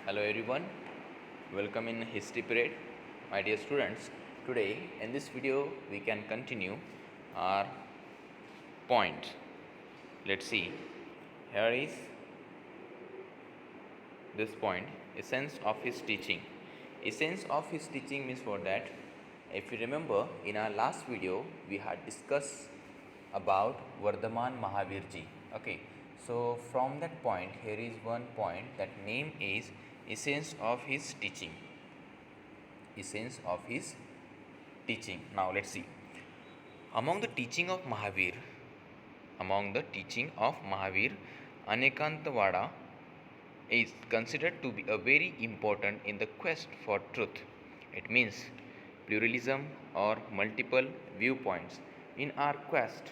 Hello everyone, welcome in history period, my dear students. Today in this video we can continue our point. Let's see. Here is this point, essence of his teaching. Essence of his teaching means for that, if you remember in our last video we had discussed about Vardhaman Mahavir ji. Okay, so from that point here is one point, that name is essence of his teaching. Essence of his teaching. Now let's see. Among the teaching of Mahavir, Anekantavada is considered to be a very important in the quest for truth. It means pluralism or multiple viewpoints. In our quest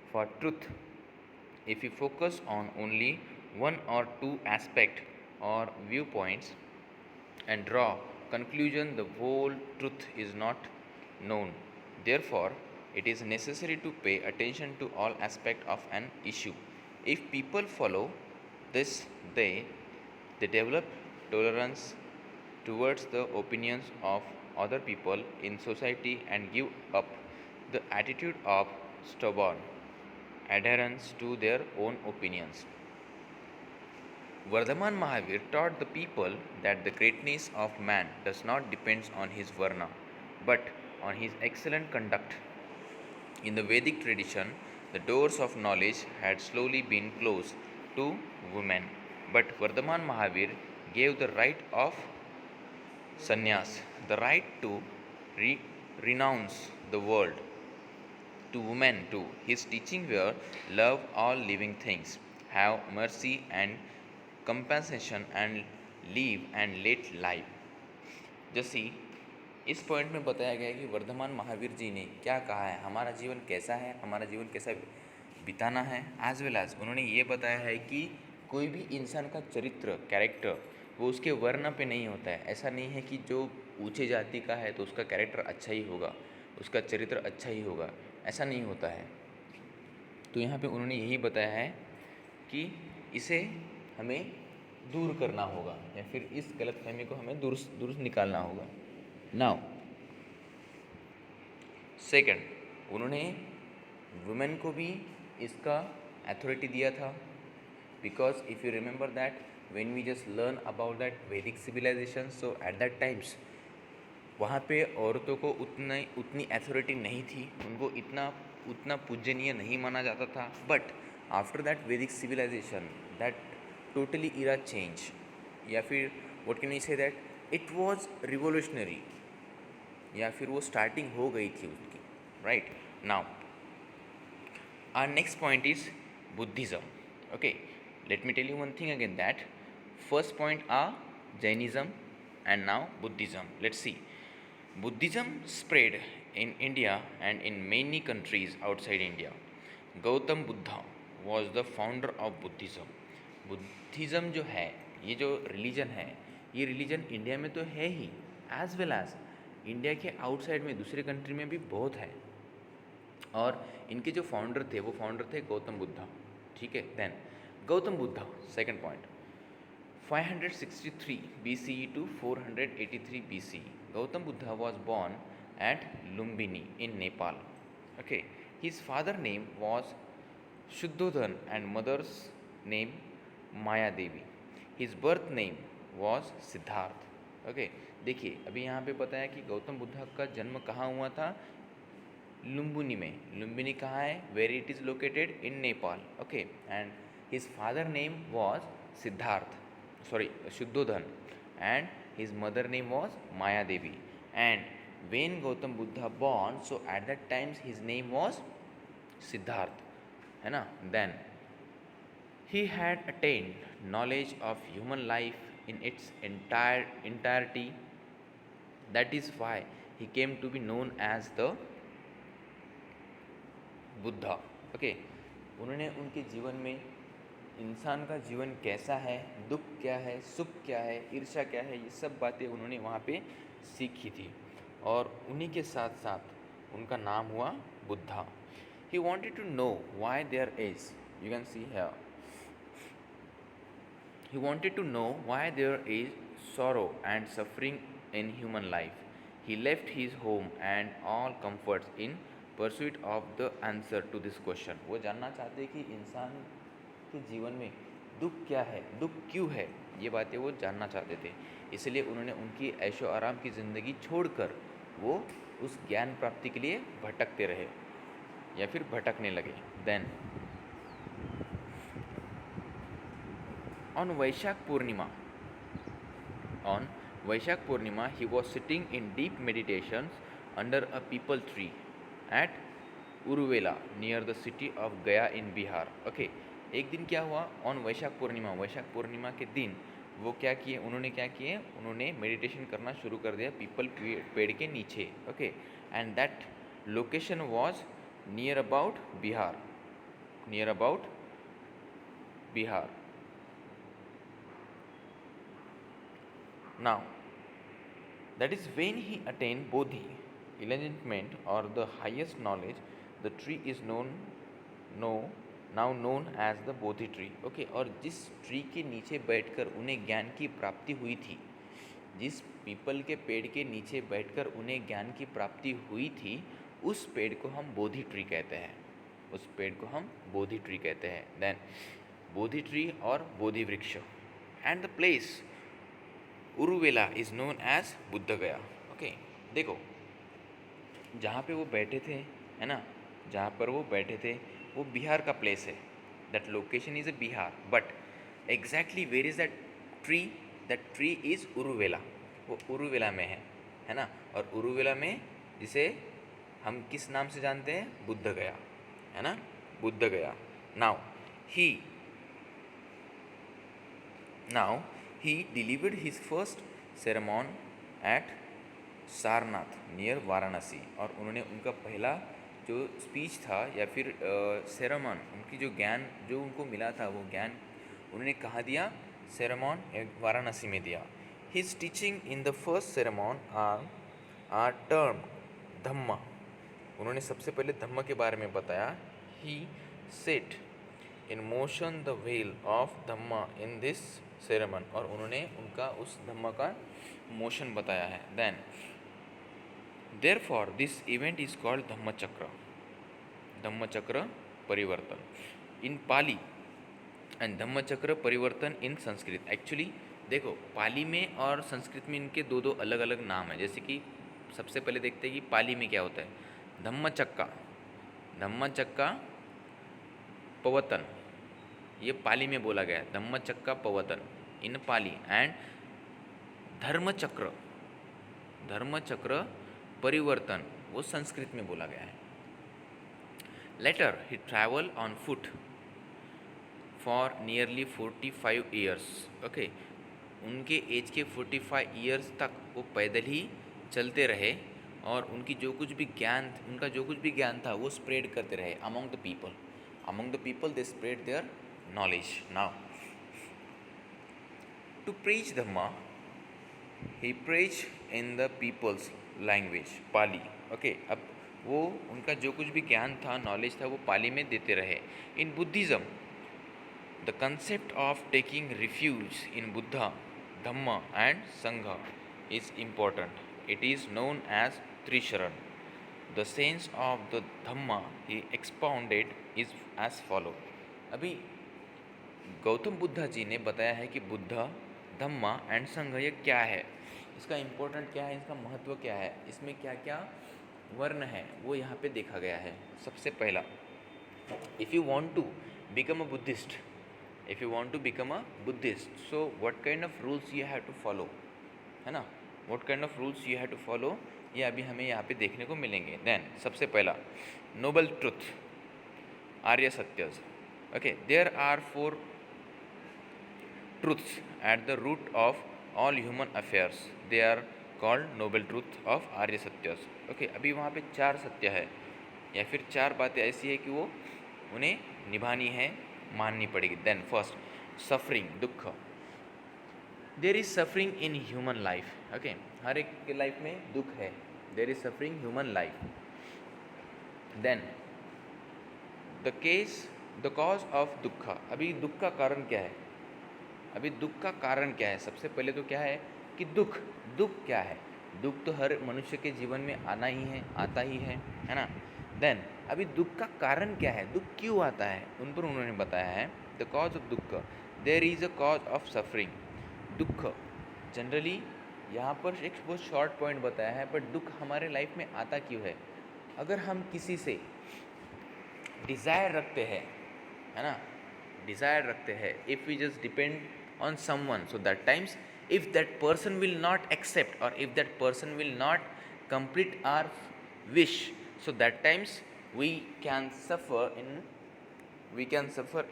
for truth, if we focus on only one or two aspect or viewpoints and draw conclusion, the whole truth is not known. Therefore, it is necessary to pay attention to all aspect of an issue. If people follow this, they develop tolerance towards the opinions of other people in society and give up the attitude of stubborn adherence to their own opinions. Vardhaman Mahavir taught the people that the greatness of man does not depend on his varna, but on his excellent conduct. In the Vedic tradition, the doors of knowledge had slowly been closed to women, but Vardhaman Mahavir gave the right of sannyas, the right to renounce the world, to women too. His teaching were love all living things, have mercy and compassion, and live and let live. जैसे इस point में बताया गया है कि वर्धमान महावीर जी ने क्या कहा है, हमारा जीवन कैसा है, हमारा जीवन कैसा बिताना है, एज वेल एज उन्होंने ये बताया है कि कोई भी इंसान का चरित्र, कैरेक्टर, वो उसके वर्ण पे नहीं होता है. ऐसा नहीं है कि जो ऊंचे जाति का है तो उसका कैरेक्टर अच्छा ही होगा, उसका चरित्र अच्छा ही होगा, ऐसा नहीं होता है. तो यहाँ पे उन्होंने यही बताया है कि इसे हमें दूर करना होगा, या फिर इस गलतफहमी को हमें दूर निकालना होगा. नाउ सेकंड, उन्होंने वुमेन को भी इसका अथॉरिटी दिया था, because if you remember that when we just learn about that Vedic civilisation, so at that times वहाँ पे औरतों को उतनी अथॉरिटी नहीं थी, उनको उतना पूजनीय नहीं माना जाता था. But after that Vedic civilisation, that totally era change, या फिर what can we say that it was revolutionary, या फिर वो स्टार्टिंग हो गई थी उसकी. Right now our next point is Buddhism. Okay, let me tell you one thing again, that first point are Jainism and now Buddhism. Let's see. Buddhism spread in India and in many countries outside India. Gautam Buddha was the founder of Buddhism. Buddhism जो है, ये जो religion है, ये religion India में तो है ही, as well as India के आउटसाइड में दूसरे कंट्री में भी बहुत है. और इनके जो फाउंडर थे, वो फाउंडर थे गौतम बुद्धा. ठीक है. Then Gautam Buddha, second point, 563 BCE to 483 BCE. Gautam Buddha was born at Lumbini in Nepal. Okay, his father name was Shuddhodhan and mother's name Maya Devi. His birth name was Siddharth. Okay, देखिए अभी यहाँ पे पता है कि गौतम बुद्धा का जन्म कहाँ हुआ था, लुम्बिनी में. लुम्बिनी कहाँ है, where it is located in Nepal. Okay, and his father name was Siddhartha, sorry, Shuddhodhan, and his mother name was Maya Devi. And when Gautam Buddha born, so at that times his name was Siddharth, है ना. Then he had attained knowledge of human life in its entirety. That is why he came to be known as the Buddha. Okay, उन्होंने उनके जीवन में इंसान का जीवन कैसा है, दुख क्या है, सुख क्या है, ईर्ष्या क्या है, ये सब बातें उन्होंने वहाँ पे सीखी थी, और उन्हीं के साथ साथ उनका नाम हुआ Buddha. He wanted to know why there is, you can see here, He wanted to know why there is sorrow and suffering in human life. He left his home and all comforts in pursuit of the answer to this question. वो जानना चाहते कि इंसान के जीवन में दुख क्या है, दुख क्यों है, ये बातें वो जानना चाहते थे. इसलिए उन्होंने उनकी ऐशो आराम की ज़िंदगी छोड़कर वो उस ज्ञान प्राप्ति के लिए भटकते रहे या फिर भटकने लगे. Then on Vaishak Purnima, on Vaishak Purnima, he was sitting in deep meditations under a peepal tree at Uruvela near the city of Gaya in Bihar. Okay, एक दिन क्या हुआ ऑन वैशाख पूर्णिमा के दिन वो क्या किए, उन्होंने क्या किए, उन्होंने मेडिटेशन करना शुरू कर दिया पीपल पेड़ के नीचे. Okay, and that location was near about Bihar. Now, that is when he attained Bodhi, enlightenment or the highest knowledge. The tree is now known as the Bodhi tree. Okay, और जिस tree के नीचे बैठकर उन्हें ज्ञान की प्राप्ति हुई थी, जिस पीपल के पेड़ के नीचे बैठकर उन्हें ज्ञान की प्राप्ति हुई थी, उस पेड़ को हम बोधि ट्री कहते हैं. उस पेड़ को हम बोधि ट्री कहते हैं. देन बोधि ट्री और बोधि वृक्ष. And the place Uruvela is known as Bodh Gaya. Okay, देखो जहाँ पे वो बैठे थे, है ना, जहाँ पर वो बैठे थे वो बिहार का प्लेस है. That location is a Bihar, but exactly where is that tree is Uruvela. वो उरुवेला में है ना. और उरुवेला में जिसे हम किस नाम से जानते हैं, बुद्ध गया, है ना, बुद्ध गया. Now he delivered his first sermon at Sarnath near Varanasi. और उन्होंने उनका पहला जो स्पीच था या फिर सेरेमन, उनकी जो ज्ञान जो उनको मिला था वो ज्ञान उन्होंने कहाँ दिया, सेरेमन वाराणसी में दिया. His teaching in the first sermon are term dhamma. उन्होंने सबसे पहले धम्म के बारे में बताया. He set in motion the wheel of dhamma in this sermon. और उन्होंने उनका उस धम्म का मोशन बताया है. Then therefore this event is called Dhammachakra Parivartan in Pali and Dhammachakra Parivartan in Sanskrit. Actually देखो पाली में और संस्कृत में इनके दो अलग अलग नाम हैं. जैसे कि सबसे पहले देखते हैं कि पाली में क्या होता है, धम्मचक्का पवतन, ये पाली में बोला गया है, धम्मचक्का पवतन इन पाली. एंड धर्मचक्र परिवर्तन वो संस्कृत में बोला गया है. Later he travel on foot for nearly 45 years. Okay, उनके एज के 45 ईयर्स तक वो पैदल ही चलते रहे और उनका जो कुछ भी ज्ञान था वो स्प्रेड करते रहे among the people. They spread their knowledge. Now, to preach Dhamma, he preached in the people's language, Pali. Okay, अब वो उनका जो कुछ भी ज्ञान था, नॉलेज था, वो पाली में देते रहे. In Buddhism, the concept of taking refuge in Buddha, Dhamma and Sangha is important. It is known as Trisharan. The sense of the Dhamma he expounded is as follow. अभी गौतम बुद्धा जी ने बताया है कि बुद्धा, धम्मा एंड संघ ये क्या है, इसका इम्पोर्टेंट क्या है, इसका महत्व क्या है, इसमें क्या क्या वर्ण है, वो यहाँ पे देखा गया है. सबसे पहला, if you want to become a Buddhist, so what kind of rules you have to follow, है ना, what kind of rules you have to follow, ये अभी हमें यहाँ पे देखने को मिलेंगे. देन सबसे पहला, noble truth, Arya Satya. Okay, there are 4 truths at the root of all human affairs. They are called noble truth of Arya Satyas. Okay, अभी वहाँ पे 4 सत्य है या फिर 4 बातें ऐसी है कि वो उन्हें निभानी है, माननी पड़ेगी. Then first, suffering, दुख. There is suffering in human life. Okay, हर एक के लाइफ में दुख है. There is suffering human life. Then the cause of दुख. अभी दुख का कारण क्या है, अभी दुख का कारण क्या है? सबसे पहले तो क्या है कि दुख दुख क्या है? दुख तो हर मनुष्य के जीवन में आना ही है, आता ही है ना। देन अभी दुख का कारण क्या है, दुख क्यों आता है, उन पर उन्होंने बताया है द कॉज ऑफ दुख, there is a cause of suffering. दुख जनरली यहाँ पर एक बहुत शॉर्ट पॉइंट बताया है, बट दुख हमारे लाइफ में आता क्यों है? अगर हम किसी से डिज़ायर रखते हैं, है ना, डिज़ायर रखते हैं, if we just depend on someone, so that times if that person will not accept or if that person will not complete our wish, so that times we can suffer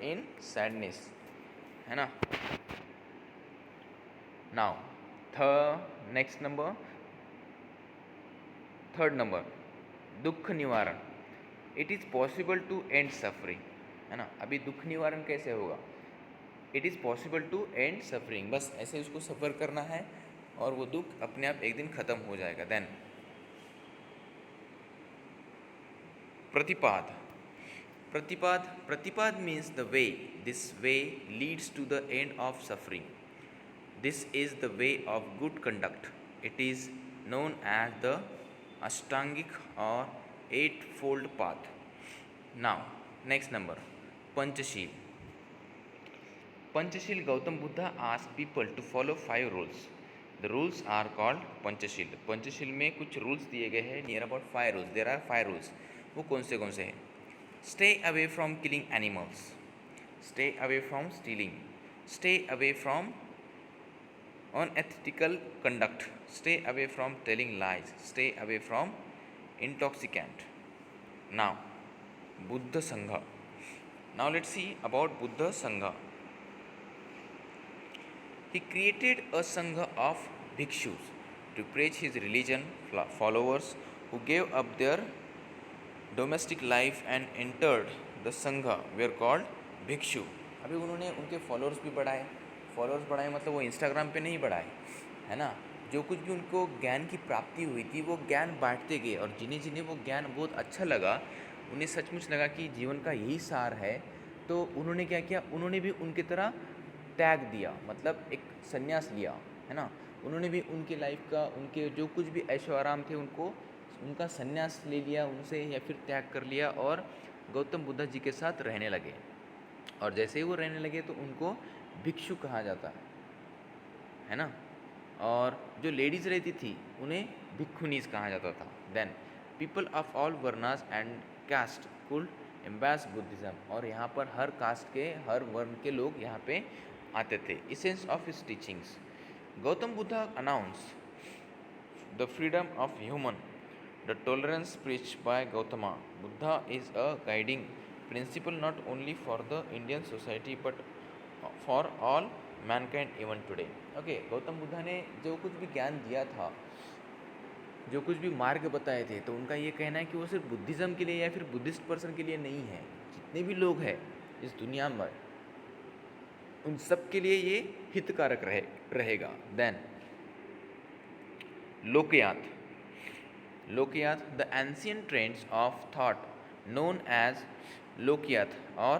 in sadness, है ना। now next number, third number, दुख निवारण। It is possible to end suffering, है ना। अभी दुख निवारण कैसे होगा? It is possible to end suffering, बस ऐसे उसको सफ़र करना है और वो दुख अपने आप एक दिन ख़त्म हो जाएगा। Then pratipad. Pratipad means the way, this way leads to the end of suffering, this is the way of good conduct, it is known as the Ashtangic or Eightfold Path. Now, next number, Panchashil. Panchashil, Gautam Buddha asked people to follow 5 rules. The rules are called Panchashil. Panchashil में कुछ rules दिए गए हैं, near about 5 rules. There are 5 rules. वो कौन से हैं? Stay away from killing animals. Stay away from stealing. Stay away from unethical conduct. Stay away from telling lies. Stay away from intoxicant. Now, Buddha Sangha. Now let's see about Buddha Sangha. He created a Sangha of bhikshus to preach his religion. Followers who gave up their domestic life and entered the Sangha were called bhikshu. अभी उन्होंने उनके followers भी बढ़ाए। Followers बढ़ाए मतलब वो Instagram पे नहीं बढ़ाए, है ना। जो कुछ भी उनको ज्ञान की प्राप्ति हुई थी वो ज्ञान बांटते गए, और जिन्हें जिन्हें वो ज्ञान बहुत अच्छा लगा, उन्हें सचमुच लगा कि जीवन का यही सार है, तो उन्होंने क्या किया, उन्होंने भी उनकी तरह त्याग दिया, मतलब एक संन्यास लिया, है ना। उन्होंने भी उनकी लाइफ का, उनके जो कुछ भी ऐशो आराम थे उनको, उनका संन्यास ले लिया उनसे, या फिर त्याग कर लिया, और गौतम बुद्ध जी के साथ रहने लगे। और जैसे ही वो रहने लगे तो उनको भिक्षु कहा जाता है ना। और जो लेडीज़ रहती थी उन्हें भिक्षुनीज कहा जाता था। Then people of all varnas and caste could embrace Buddhism, और यहाँ पर हर कास्ट के, हर वर्ण के लोग यहाँ पे आते थे। Essence of his teachings, Gautam Buddha announce the freedom of human, the tolerance preached by Gautama Buddha is a guiding principle not only for the Indian society but for all mankind even today. Okay, Gautam Buddha ने जो कुछ भी ज्ञान दिया था, जो कुछ भी मार्ग बताए थे, तो उनका ये कहना है कि वो सिर्फ बुद्धिज़्म के लिए या फिर बुद्धिस्ट पर्सन के लिए नहीं है। जितने भी लोग हैं इस दुनिया में, उन सब के लिए ये हितकारक रहेगा। Then लोकयात। Lokyat, the ancient trends of thought known as Lokyat or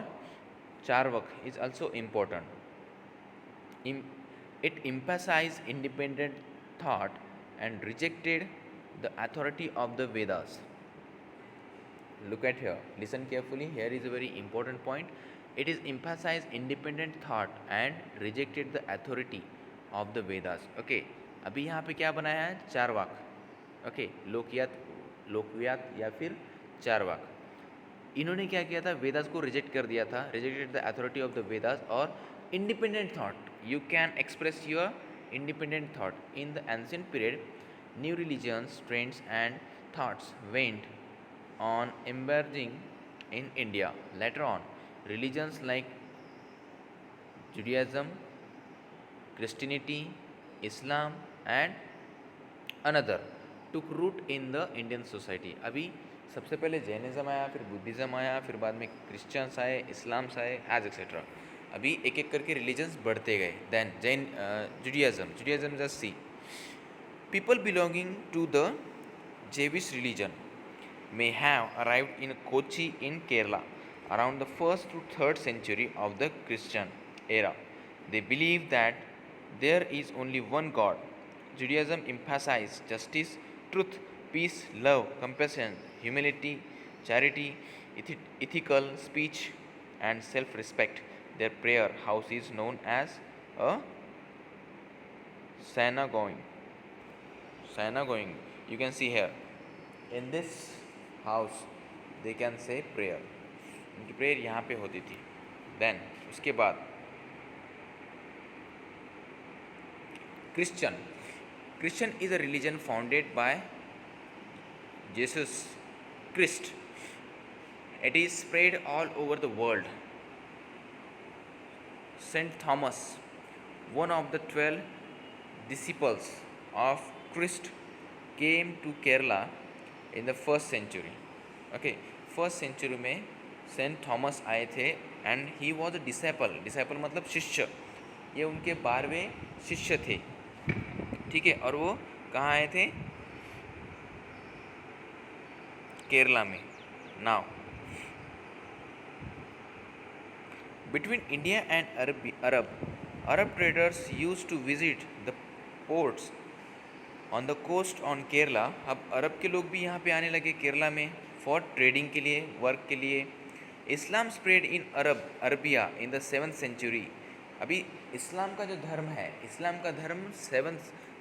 Charvak is also important. It emphasized independent thought and rejected the authority of the Vedas. Look at here, listen carefully, here is a very important point. It is emphasized independent thought and rejected the authority of the Vedas. Okay, अभी यहाँ पे क्या बनाया है? Charvaka. Okay, लोकयात या फिर चारवाक। इन्होंने क्या किया था? वेदास को रिजेक्ट कर दिया था, rejected the authority of the Vedas, और independent thought, you can express your independent thought. In the ancient period new religions, trends and thoughts went on emerging in India. Later on, religions like Judaism, Christianity, Islam and another took root in the Indian society. अभी सबसे पहले Jainism आया, फिर Buddhism आया, फिर बाद में Christians आए, इस्लाम्स आए, एज एक्सेट्रा। अभी एक एक करके रिलीजन्स बढ़ते गए। Then Judaism just see, people belonging to the Jewish religion may have arrived in Kochi in Kerala around the 1st to 3rd century of the Christian era. They believe that there is only one God. Judaism emphasizes justice, truth, peace, love, compassion, humility, charity, ethical speech, and self respect. Their prayer house is known as a synagogue. Synagogue. You can see here. In this house, they can say prayer. उनकी prayer यहाँ पे होती थी. Then उसके बाद Christian. Christian is a religion founded by Jesus Christ. It is spread all over the world. Saint Thomas, one of the 12 disciples of Christ, came to Kerala in the first century. Okay, first century में Saint Thomas आए थे and he was a disciple. Disciple मतलब शिष्य. ये उनके 12वें शिष्य थे. ठीक है, और वो कहाँ आए थे? केरला में. Now between India and Arab traders use to visit the ports on the coast on Kerala. अब अरब के लोग भी यहाँ पे आने लगे केरला में फॉर ट्रेडिंग के लिए, वर्क के लिए. Islam spread in Arabia in the 7th century. अभी इस्लाम का जो धर्म है, इस्लाम का धर्म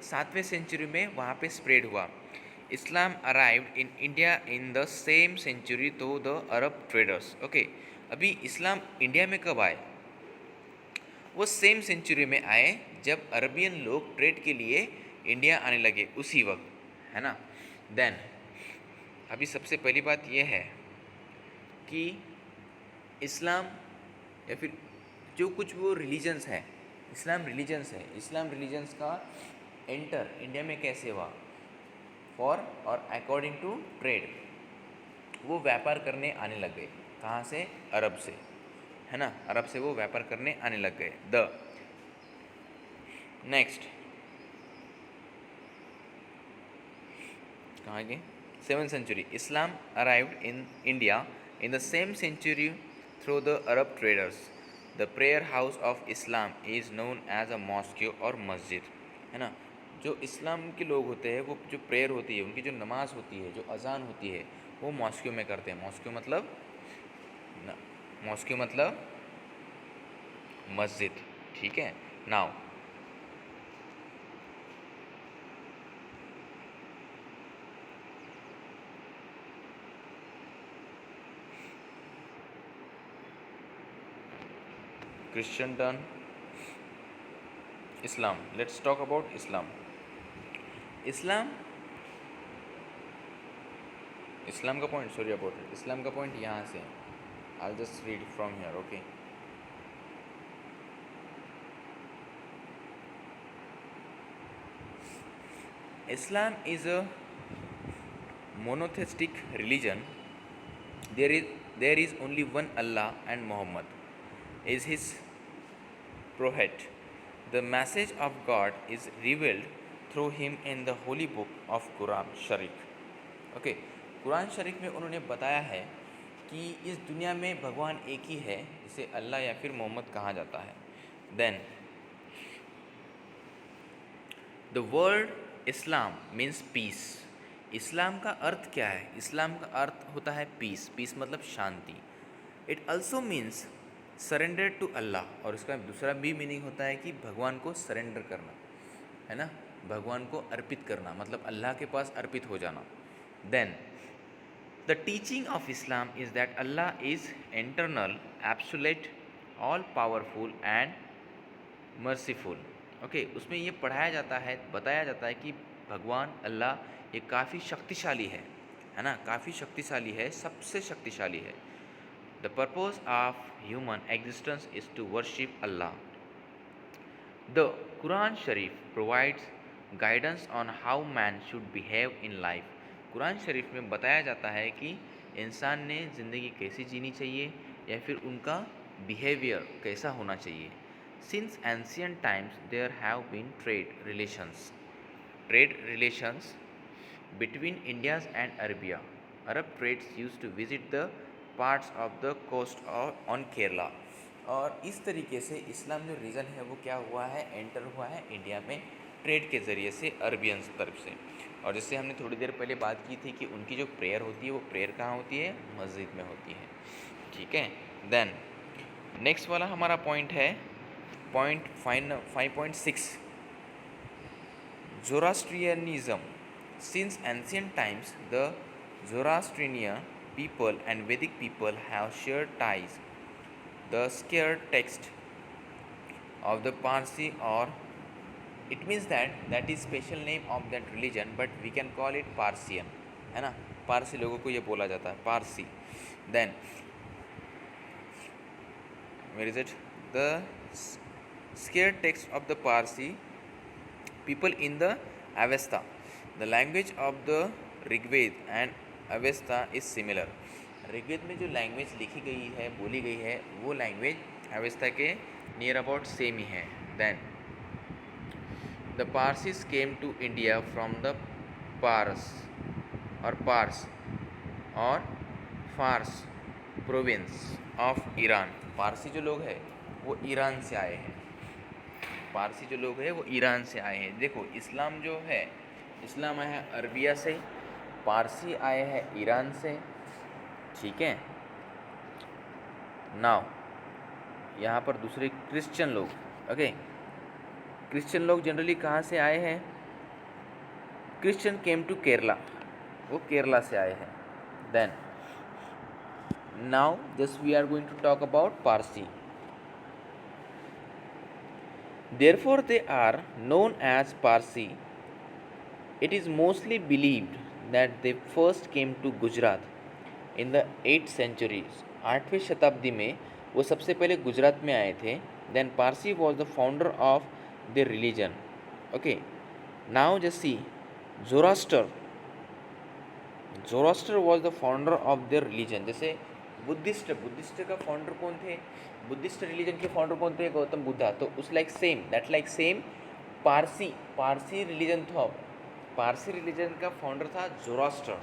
7वें सेंचुरी में वहाँ पे स्प्रेड हुआ. Islam arrived in India in the same century to the Arab traders. Okay, अभी इस्लाम इंडिया में कब आए? वो सेम सेंचुरी में आए जब अरबियन लोग ट्रेड के लिए इंडिया आने लगे, उसी वक्त, है ना. देन अभी सबसे पहली बात यह है कि इस्लाम या फिर जो कुछ वो रिलीजन्स है, इस्लाम रिलीजन्स है, इस्लाम रिलीजन्स का एंटर इंडिया में कैसे हुआ? फॉर और अकॉर्डिंग टू ट्रेड. वो व्यापार करने आने लग गए. कहाँ से? अरब से, है ना. अरब से वो व्यापार करने आने लग गए. द नेक्स्ट कहाँ गए? 7th century. Islam arrived in India in the same century through the Arab traders. The prayer house of Islam is known as a mosque और मस्जिद, है ना. जो इस्लाम के लोग होते हैं वो जो प्रेयर होती है, उनकी जो नमाज होती है, जो अजान होती है, वो मॉस्क्यू में करते हैं. मॉस्क्यू मतलब मस्जिद. ठीक है. Now Christian done. Islam. Let's talk about Islam. Islam का पॉइंट, सॉरी अबाउट इट. इस्लाम का पॉइंट यहाँ से. I'll just read from here. Okay. Islam is a monotheistic religion. There is only one Allah and Muhammad is his prophet. The message of God is revealed through him in the holy book of Quran Sharif. Okay, Quran शरीफ में उन्होंने बताया है कि इस दुनिया में भगवान एक ही है जिसे अल्लाह या फिर मोहम्मद कहा जाता है. Then the word Islam means peace. इस्लाम का अर्थ क्या है? इस्लाम का अर्थ होता है पीस. पीस मतलब शांति. It also means surrender to Allah. और इसका दूसरा भी मीनिंग होता है कि भगवान को सरेंडर करना, है ना. भगवान को अर्पित करना मतलब अल्लाह के पास अर्पित हो जाना. Then the teaching of Islam is that Allah is internal, absolute, all powerful and merciful. Okay, उसमें ये पढ़ाया जाता है, बताया जाता है कि भगवान अल्लाह ये काफ़ी शक्तिशाली है ना. काफ़ी शक्तिशाली है, सबसे शक्तिशाली है. The purpose of human existence is to worship Allah. The Quran Sharif provides guidance on how man should behave in life. Quran शरीफ में बताया जाता है कि इंसान ने ज़िंदगी कैसी जीनी चाहिए या फिर उनका बिहेवियर कैसा होना चाहिए. Since ancient times there have been trade relations between India and Arabia. Arab trades used to visit the parts of the coast on Kerala. और इस तरीके से इस्लाम जो रीजन है वो क्या हुआ है, एंटर हुआ है इंडिया में ट्रेड के ज़रिए से अरबियंस तरफ से। और जैसे हमने थोड़ी देर पहले बात की थी कि उनकी जो प्रेयर होती है वो प्रेयर कहाँ होती है, मस्जिद में होती है। ठीक है, देन नेक्स्ट वाला हमारा पॉइंट है point 5.6, Zoroastrianism. Since ancient times, the Zoroastrian people and Vedic people have shared ties. The sacred text of the Parsi, or it means that is special name of that religion, but we can call it Parsian, है ना, पारसी लोगों को ये बोला जाता है Parsi. Then where is it, the sacred text of the Parsi people in the Avesta. The language of the Rigved and Avesta is similar. Rigveda में जो लैंग्वेज लिखी गई है, बोली गई है, वो लैंग्वेज अवेस्ता के नियर अबाउट सेम ही है। Then the Parsis came to India from the Pars और पार्स और Fars province of Iran. Parsi जो लोग हैं वो ईरान से आए हैं, पारसी जो लोग हैं वो ईरान से आए हैं। देखो इस्लाम जो है, इस्लाम आया है अरबिया से, पारसी आए हैं ईरान से। ठीक है, नाउ यहाँ पर दूसरे क्रिश्चियन लोग, ओके, क्रिश्चियन लोग जनरली कहाँ से आए हैं, क्रिश्चियन केम टू केरला, वो केरला से आए हैं। Then now just we are going to talk about Parsi. Therefore, they are known as Parsi. It is mostly believed that they first came to Gujarat in the 8th century. 8वीं शताब्दी में वो सबसे पहले गुजरात में आए थे। Then Parsi was the founder of their religion. Okay. Now just see, Zoroaster was the founder of their religion. जैसे बुद्धिस्ट का फाउंडर कौन थे, बुद्धिस्ट रिलीजन के फाउंडर कौन थे, गौतम बुद्धा। तो उस लाइक सेम पारसी रिलीजन था, पारसी रिलीजन का फाउंडर था जोरास्टर,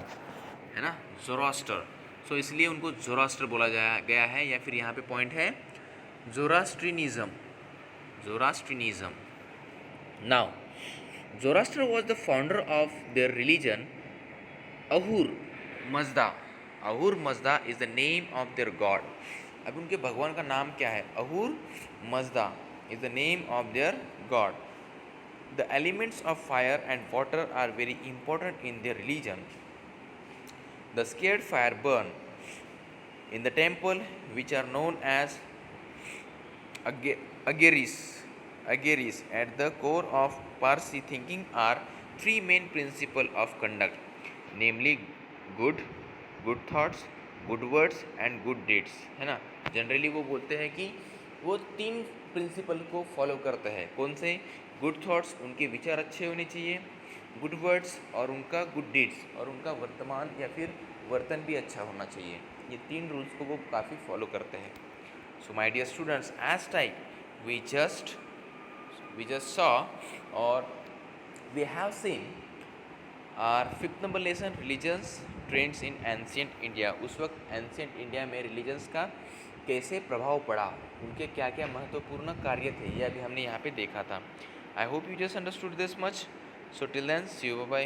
है ना, जोरास्टर। सो इसलिए उनको जोरास्टर बोला गया है, या फिर यहाँ पे पॉइंट है Zoroastrianism. Now Zoroaster was the founder of their religion Ahura Mazda is the name of their god. अब उनके भगवान का नाम क्या है, Ahura Mazda is the name of their god. The elements of fire and water are very important in their religion. The sacred fire burn in the temple which are known as Ageris. At the core of Parsi thinking are three main principles of conduct, namely good thoughts, good words and good deeds, है ना। Generally वो बोलते हैं कि वो 3 principal को follow करते हैं। कौन से, गुड थॉट्स, उनके विचार अच्छे होने चाहिए, गुड वर्ड्स और उनका गुड डीड्स, और उनका वर्तमान या फिर वर्तन भी अच्छा होना चाहिए। ये 3 रूल्स को वो काफ़ी फॉलो करते हैं। So my dear students, as type we just saw or we have seen our 5th number lesson, religions trends in ancient India। उस वक्त एंशियंट इंडिया में रिलीजन्स का कैसे प्रभाव पड़ा, उनके क्या क्या महत्वपूर्ण कार्य थे, ये अभी हमने यहाँ पे देखा था। I hope you just understood this much. So till then see you, bye bye.